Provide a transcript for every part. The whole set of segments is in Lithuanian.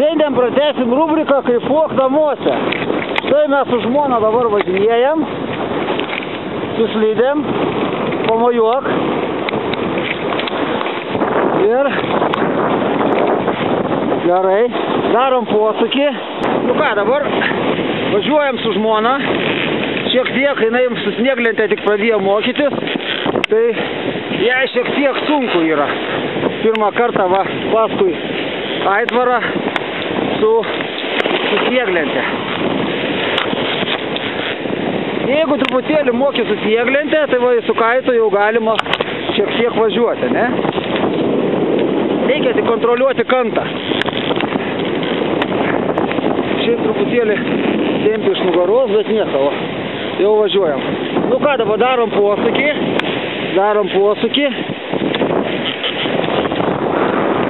Šiandien pratęsim rubriką Kaifuok namuose. Štai mes su žmona dabar važinėjam, su slidėm, pamojuok. Ir gerai, darom posūkį. Nu ką, dabar važiuojam su žmona. Šiek tiek, jinai su snieglente tik pradėjo mokytis, tai jai šiek tiek sunku yra. Pirmą kartą va, paskui aitvarą su snieglente. Jeigu truputėlį moki su snieglente, tai va su kaitu jau galima šiek tiek važiuoti, ne? Reikia tik kontroliuoti kantą. Šiaip truputėlį tempi iš nugaros, bet nieko, jau važiuojam. Nu ką, dabar darom posūkį.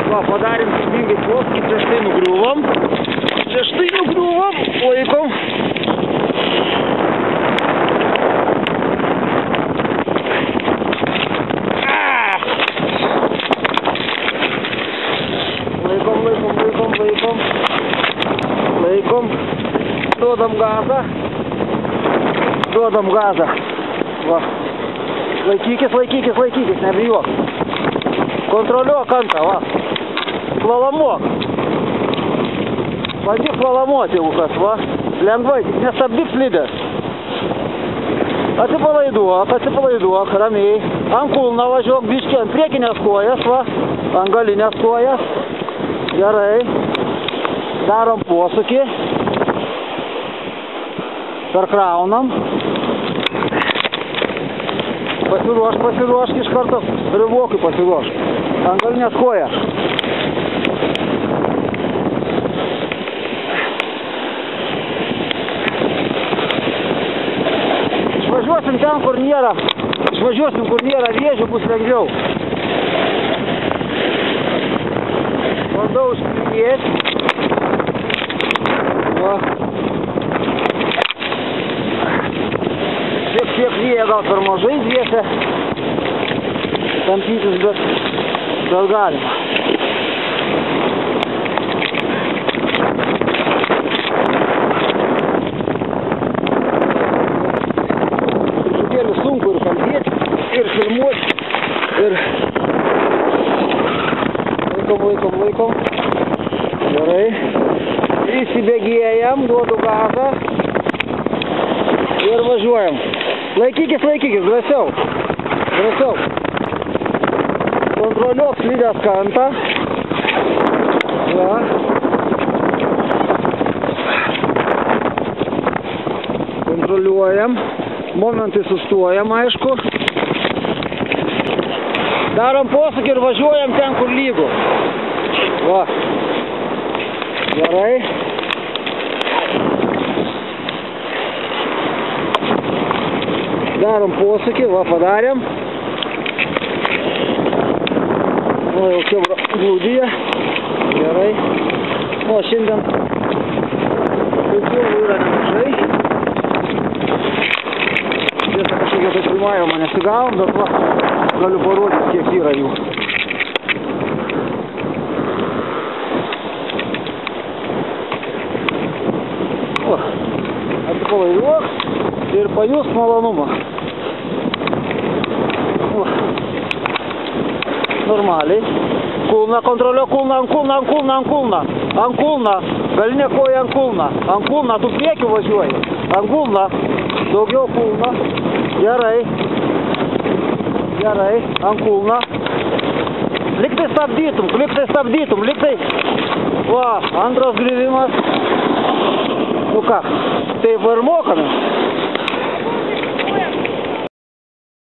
Va, padarėm sėkmingai posūkį, prieš tai nugriuvom, laikom. Laikom. Duodam gazą. Va. Laikykis, nebijok. Kontroliuok kantą, va. Slalomuok. Bandyk slalomuoti, jeigu kas, va. Lengvai, nestabdyk slidės. Atsipalaiduok, ramiai. Ant kulno važiuok, biškį ant priekinės kojas, va. Ant galinės kojas. Gerai. Darom posūkį. Perkraunam. Pasiruošk iš karto. Rivokui pasiruošk. Ant galinės kojas. Išvažiuosim ten, kur nėra vėžių, bus lengviau. Bandau užpridėti. Šiek tiek vėja gal per mažai dviese tampytis, bet galima. Truputėlį sunku ir kalbėti, ir filmuoti, ir laikom. Gerai. Įsibėgėjam, duodu gazą ir važiuojam. Laikykis, drąsiau. Kontroliuok slidės kantą. Va. Kontroliuojam. Momentai sustojam, aišku. Darom posūkį ir važiuojam ten, kur lygu. Va. Gerai. Darom posūkį, va, padarėm. O, jau kebra glūdyje. Gerai. O, šiandien daugiau yra nemažai. Tiesa, kažkokia tai filmavimą nesigavom, bet va, galiu parodyti, kiek yra jų. O, atsipalaiduok ir pajus malonumą. Normaliai. Kulną kontroliuok, ant kulną. Galinė koja ant kulną. Ant kulną, tu priekiu važiuoji. Ant kulną. Daugiau kulną. Gerai. Ant kulną. Liktai stabdytum. Va, antras griuvimas. Nu ką, taip ir mokame.